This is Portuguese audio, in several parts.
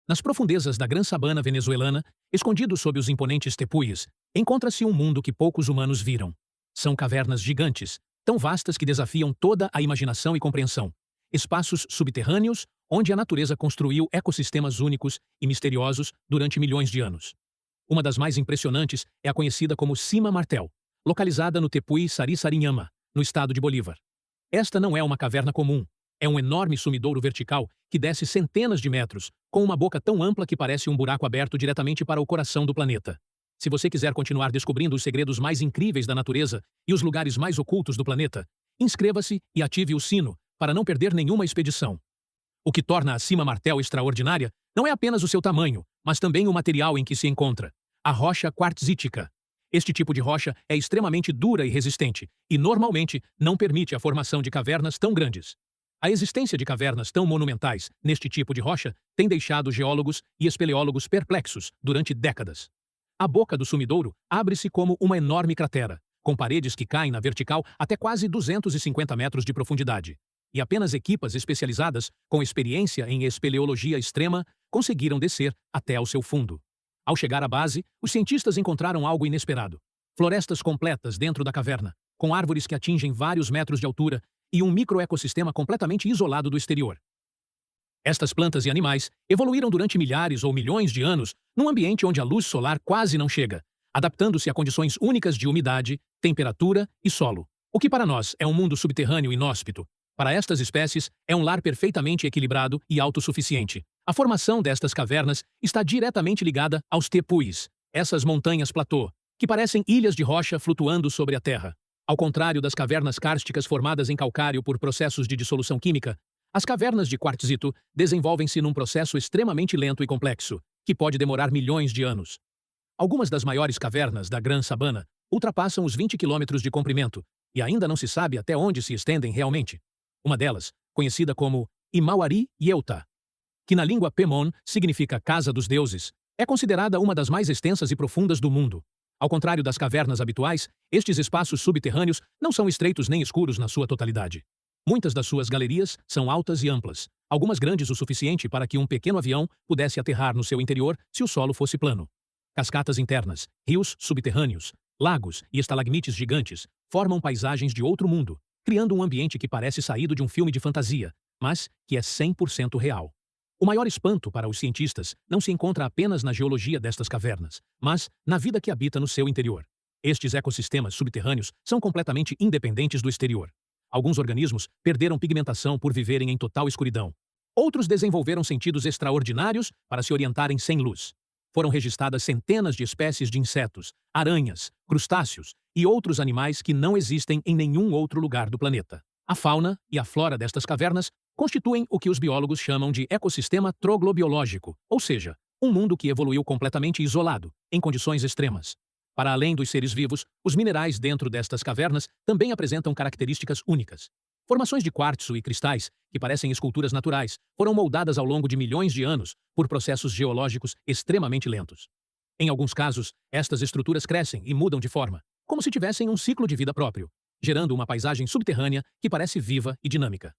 Nas profundezas da Gran Sabana venezuelana, escondido sob os imponentes tepuis, encontra-se um mundo que poucos humanos viram. São cavernas gigantes, tão vastas que desafiam toda a imaginação e compreensão. Espaços subterrâneos onde a natureza construiu ecossistemas únicos e misteriosos durante milhões de anos. Uma das mais impressionantes é a conhecida como Cima Martel, localizada no Tepuy Sarisariñama, no estado de Bolívar. Esta não é uma caverna comum. É um enorme sumidouro vertical que desce centenas de metros, com uma boca tão ampla que parece um buraco aberto diretamente para o coração do planeta. Se você quiser continuar descobrindo os segredos mais incríveis da natureza e os lugares mais ocultos do planeta, inscreva-se e ative o sino para não perder nenhuma expedição. O que torna a Cima Martel extraordinária não é apenas o seu tamanho, mas também o material em que se encontra: a rocha quartzítica. Este tipo de rocha é extremamente dura e resistente, e normalmente não permite a formação de cavernas tão grandes. A existência de cavernas tão monumentais neste tipo de rocha tem deixado geólogos e espeleólogos perplexos durante décadas. A boca do sumidouro abre-se como uma enorme cratera, com paredes que caem na vertical até quase 250 metros de profundidade. E apenas equipas especializadas, com experiência em espeleologia extrema, conseguiram descer até ao seu fundo. Ao chegar à base, os cientistas encontraram algo inesperado: florestas completas dentro da caverna, com árvores que atingem vários metros de altura e um microecossistema completamente isolado do exterior. Estas plantas e animais evoluíram durante milhares ou milhões de anos num ambiente onde a luz solar quase não chega, adaptando-se a condições únicas de umidade, temperatura e solo. O que para nós é um mundo subterrâneo inóspito, para estas espécies é um lar perfeitamente equilibrado e autossuficiente. A formação destas cavernas está diretamente ligada aos tepuis, essas montanhas platô, que parecem ilhas de rocha flutuando sobre a terra. Ao contrário das cavernas kársticas formadas em calcário por processos de dissolução química, as cavernas de quartzito desenvolvem-se num processo extremamente lento e complexo, que pode demorar milhões de anos. Algumas das maiores cavernas da Gran Sabana ultrapassam os 20 quilômetros de comprimento, e ainda não se sabe até onde se estendem realmente. Uma delas, conhecida como Imauari Yeuta, que na língua Pemon significa Casa dos Deuses, é considerada uma das mais extensas e profundas do mundo. Ao contrário das cavernas habituais, estes espaços subterrâneos não são estreitos nem escuros na sua totalidade. Muitas das suas galerias são altas e amplas, algumas grandes o suficiente para que um pequeno avião pudesse aterrar no seu interior se o solo fosse plano. Cascatas internas, rios subterrâneos, lagos e estalagmites gigantes formam paisagens de outro mundo, criando um ambiente que parece saído de um filme de fantasia, mas que é 100% real. O maior espanto para os cientistas não se encontra apenas na geologia destas cavernas, mas na vida que habita no seu interior. Estes ecossistemas subterrâneos são completamente independentes do exterior. Alguns organismos perderam pigmentação por viverem em total escuridão. Outros desenvolveram sentidos extraordinários para se orientarem sem luz. Foram registradas centenas de espécies de insetos, aranhas, crustáceos e outros animais que não existem em nenhum outro lugar do planeta. A fauna e a flora destas cavernas constituem o que os biólogos chamam de ecossistema troglobiológico, ou seja, um mundo que evoluiu completamente isolado, em condições extremas. Para além dos seres vivos, os minerais dentro destas cavernas também apresentam características únicas. Formações de quartzo e cristais, que parecem esculturas naturais, foram moldadas ao longo de milhões de anos por processos geológicos extremamente lentos. Em alguns casos, estas estruturas crescem e mudam de forma, como se tivessem um ciclo de vida próprio, gerando uma paisagem subterrânea que parece viva e dinâmica.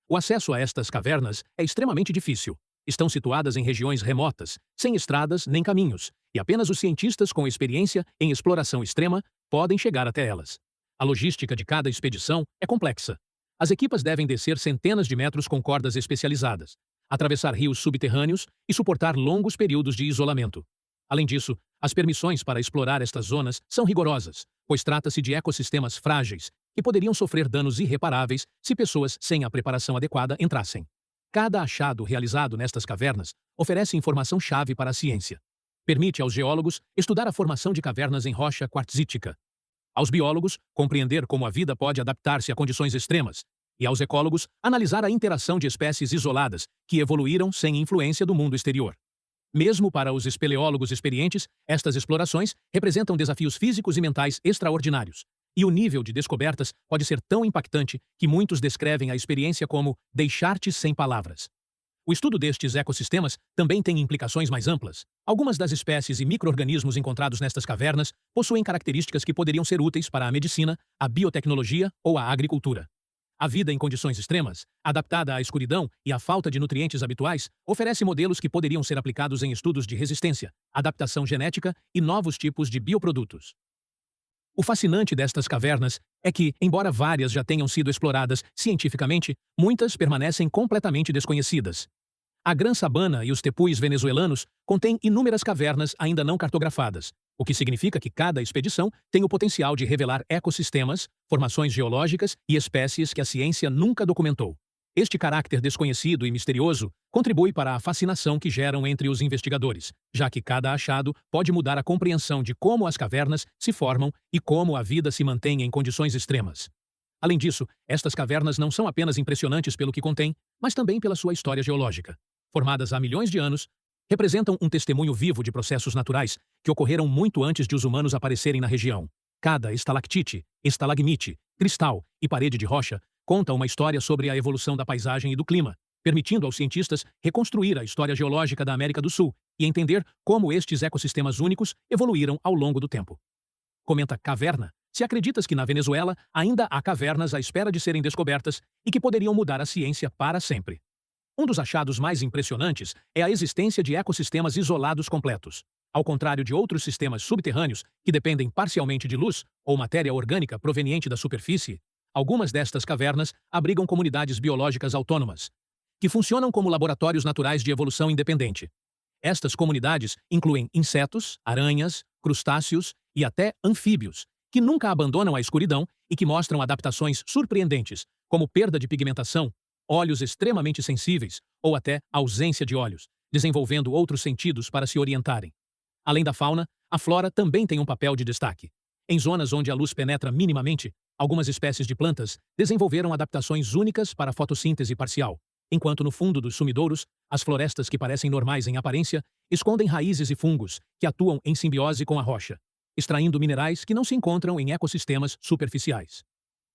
O acesso a estas cavernas é extremamente difícil. Estão situadas em regiões remotas, sem estradas nem caminhos, e apenas os cientistas com experiência em exploração extrema podem chegar até elas. A logística de cada expedição é complexa. As equipas devem descer centenas de metros com cordas especializadas, atravessar rios subterrâneos e suportar longos períodos de isolamento. Além disso, as permissões para explorar estas zonas são rigorosas, pois trata-se de ecossistemas frágeis que poderiam sofrer danos irreparáveis se pessoas sem a preparação adequada entrassem. Cada achado realizado nestas cavernas oferece informação-chave para a ciência. Permite aos geólogos estudar a formação de cavernas em rocha quartzítica, aos biólogos compreender como a vida pode adaptar-se a condições extremas, e aos ecólogos analisar a interação de espécies isoladas que evoluíram sem influência do mundo exterior. Mesmo para os espeleólogos experientes, estas explorações representam desafios físicos e mentais extraordinários, e o nível de descobertas pode ser tão impactante que muitos descrevem a experiência como deixar-te sem palavras. O estudo destes ecossistemas também tem implicações mais amplas. Algumas das espécies e micro-organismos encontrados nestas cavernas possuem características que poderiam ser úteis para a medicina, a biotecnologia ou a agricultura. A vida em condições extremas, adaptada à escuridão e à falta de nutrientes habituais, oferece modelos que poderiam ser aplicados em estudos de resistência, adaptação genética e novos tipos de bioprodutos. O fascinante destas cavernas é que, embora várias já tenham sido exploradas cientificamente, muitas permanecem completamente desconhecidas. A Gran Sabana e os tepuis venezuelanos contêm inúmeras cavernas ainda não cartografadas, o que significa que cada expedição tem o potencial de revelar ecossistemas, formações geológicas e espécies que a ciência nunca documentou. Este caráter desconhecido e misterioso contribui para a fascinação que geram entre os investigadores, já que cada achado pode mudar a compreensão de como as cavernas se formam e como a vida se mantém em condições extremas. Além disso, estas cavernas não são apenas impressionantes pelo que contêm, mas também pela sua história geológica. Formadas há milhões de anos, representam um testemunho vivo de processos naturais que ocorreram muito antes de os humanos aparecerem na região. Cada estalactite, estalagmite, cristal e parede de rocha conta uma história sobre a evolução da paisagem e do clima, permitindo aos cientistas reconstruir a história geológica da América do Sul e entender como estes ecossistemas únicos evoluíram ao longo do tempo. Comenta Caverna: se acreditas que na Venezuela ainda há cavernas à espera de serem descobertas e que poderiam mudar a ciência para sempre. Um dos achados mais impressionantes é a existência de ecossistemas isolados completos. Ao contrário de outros sistemas subterrâneos que dependem parcialmente de luz ou matéria orgânica proveniente da superfície, algumas destas cavernas abrigam comunidades biológicas autônomas, que funcionam como laboratórios naturais de evolução independente. Estas comunidades incluem insetos, aranhas, crustáceos e até anfíbios, que nunca abandonam a escuridão e que mostram adaptações surpreendentes, como perda de pigmentação, olhos extremamente sensíveis ou até ausência de olhos, desenvolvendo outros sentidos para se orientarem. Além da fauna, a flora também tem um papel de destaque. Em zonas onde a luz penetra minimamente, algumas espécies de plantas desenvolveram adaptações únicas para a fotossíntese parcial, enquanto no fundo dos sumidouros, as florestas que parecem normais em aparência escondem raízes e fungos que atuam em simbiose com a rocha, extraindo minerais que não se encontram em ecossistemas superficiais.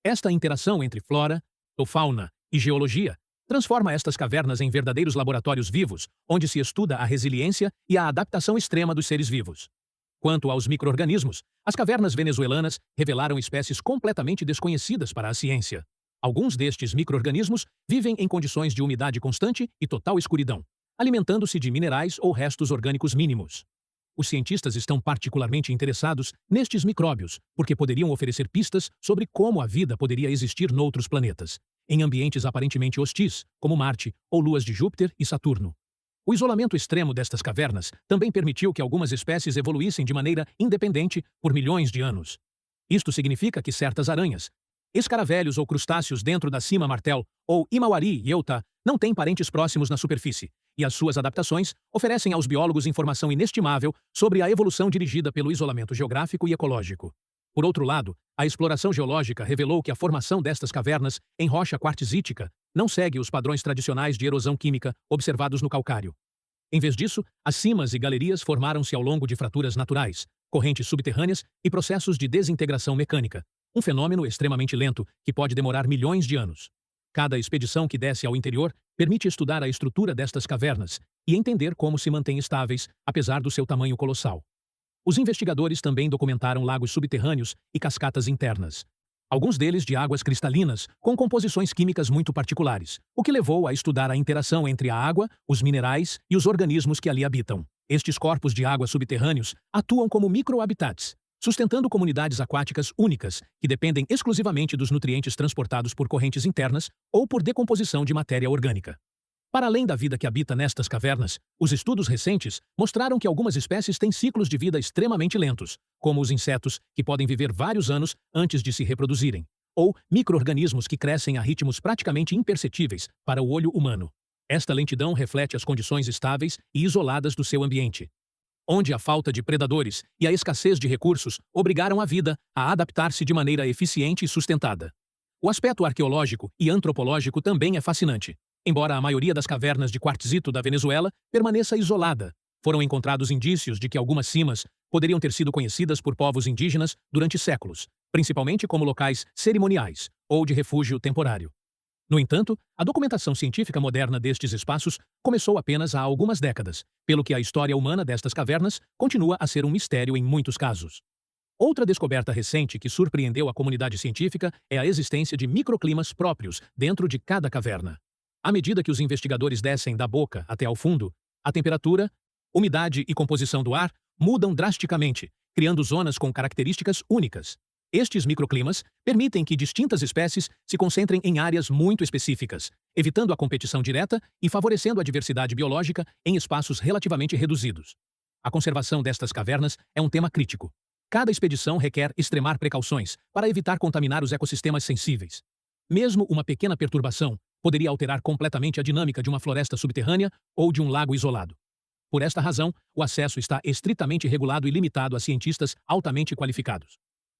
Esta interação entre flora, fauna e geologia transforma estas cavernas em verdadeiros laboratórios vivos, onde se estuda a resiliência e a adaptação extrema dos seres vivos. Quanto aos micro-organismos, as cavernas venezuelanas revelaram espécies completamente desconhecidas para a ciência. Alguns destes micro-organismos vivem em condições de umidade constante e total escuridão, alimentando-se de minerais ou restos orgânicos mínimos. Os cientistas estão particularmente interessados nestes micróbios, porque poderiam oferecer pistas sobre como a vida poderia existir noutros planetas, em ambientes aparentemente hostis, como Marte ou luas de Júpiter e Saturno. O isolamento extremo destas cavernas também permitiu que algumas espécies evoluíssem de maneira independente por milhões de anos. Isto significa que certas aranhas, escaravelhos ou crustáceos dentro da cima martel ou Imauari e Eutah não têm parentes próximos na superfície, e as suas adaptações oferecem aos biólogos informação inestimável sobre a evolução dirigida pelo isolamento geográfico e ecológico. Por outro lado, a exploração geológica revelou que a formação destas cavernas em rocha quartzítica não segue os padrões tradicionais de erosão química observados no calcário. Em vez disso, as cimas e galerias formaram-se ao longo de fraturas naturais, correntes subterrâneas e processos de desintegração mecânica, um fenômeno extremamente lento que pode demorar milhões de anos. Cada expedição que desce ao interior permite estudar a estrutura destas cavernas e entender como se mantêm estáveis, apesar do seu tamanho colossal. Os investigadores também documentaram lagos subterrâneos e cascatas internas, alguns deles de águas cristalinas, com composições químicas muito particulares, o que levou a estudar a interação entre a água, os minerais e os organismos que ali habitam. Estes corpos de água subterrâneos atuam como microhabitats, sustentando comunidades aquáticas únicas que dependem exclusivamente dos nutrientes transportados por correntes internas ou por decomposição de matéria orgânica. Para além da vida que habita nestas cavernas, os estudos recentes mostraram que algumas espécies têm ciclos de vida extremamente lentos, como os insetos, que podem viver vários anos antes de se reproduzirem, ou micro-organismos que crescem a ritmos praticamente imperceptíveis para o olho humano. Esta lentidão reflete as condições estáveis e isoladas do seu ambiente, onde a falta de predadores e a escassez de recursos obrigaram a vida a adaptar-se de maneira eficiente e sustentada. O aspecto arqueológico e antropológico também é fascinante. Embora a maioria das cavernas de quartzito da Venezuela permaneça isolada, foram encontrados indícios de que algumas cimas poderiam ter sido conhecidas por povos indígenas durante séculos, principalmente como locais cerimoniais ou de refúgio temporário. No entanto, a documentação científica moderna destes espaços começou apenas há algumas décadas, pelo que a história humana destas cavernas continua a ser um mistério em muitos casos. Outra descoberta recente que surpreendeu a comunidade científica é a existência de microclimas próprios dentro de cada caverna. À medida que os investigadores descem da boca até ao fundo, a temperatura, umidade e composição do ar mudam drasticamente, criando zonas com características únicas. Estes microclimas permitem que distintas espécies se concentrem em áreas muito específicas, evitando a competição direta e favorecendo a diversidade biológica em espaços relativamente reduzidos. A conservação destas cavernas é um tema crítico. Cada expedição requer extremar precauções para evitar contaminar os ecossistemas sensíveis. Mesmo uma pequena perturbação poderia alterar completamente a dinâmica de uma floresta subterrânea ou de um lago isolado. Por esta razão, o acesso está estritamente regulado e limitado a cientistas altamente qualificados.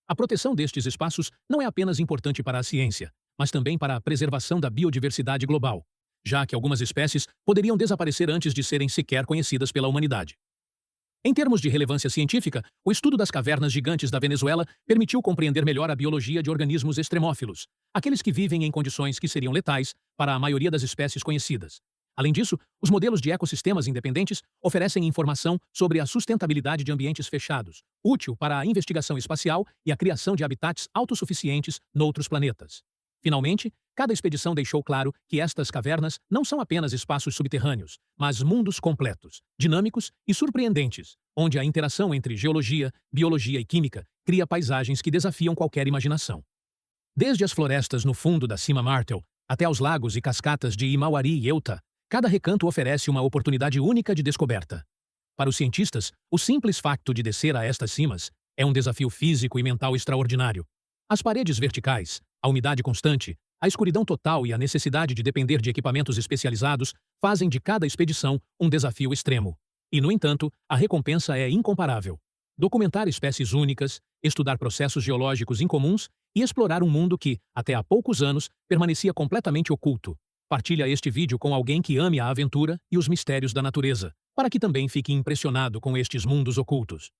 A proteção destes espaços não é apenas importante para a ciência, mas também para a preservação da biodiversidade global, já que algumas espécies poderiam desaparecer antes de serem sequer conhecidas pela humanidade. Em termos de relevância científica, o estudo das cavernas gigantes da Venezuela permitiu compreender melhor a biologia de organismos extremófilos, aqueles que vivem em condições que seriam letais para a maioria das espécies conhecidas. Além disso, os modelos de ecossistemas independentes oferecem informação sobre a sustentabilidade de ambientes fechados, útil para a investigação espacial e a criação de habitats autossuficientes noutros planetas. Finalmente, cada expedição deixou claro que estas cavernas não são apenas espaços subterrâneos, mas mundos completos, dinâmicos e surpreendentes, onde a interação entre geologia, biologia e química cria paisagens que desafiam qualquer imaginação. Desde as florestas no fundo da Cima Martel até aos lagos e cascatas de Imauari e Euta, cada recanto oferece uma oportunidade única de descoberta. Para os cientistas, o simples facto de descer a estas cimas é um desafio físico e mental extraordinário. As paredes verticais, a umidade constante, a escuridão total e a necessidade de depender de equipamentos especializados fazem de cada expedição um desafio extremo. E, no entanto, a recompensa é incomparável. Documentar espécies únicas, estudar processos geológicos incomuns e explorar um mundo que, até há poucos anos, permanecia completamente oculto. Partilha este vídeo com alguém que ame a aventura e os mistérios da natureza, para que também fique impressionado com estes mundos ocultos.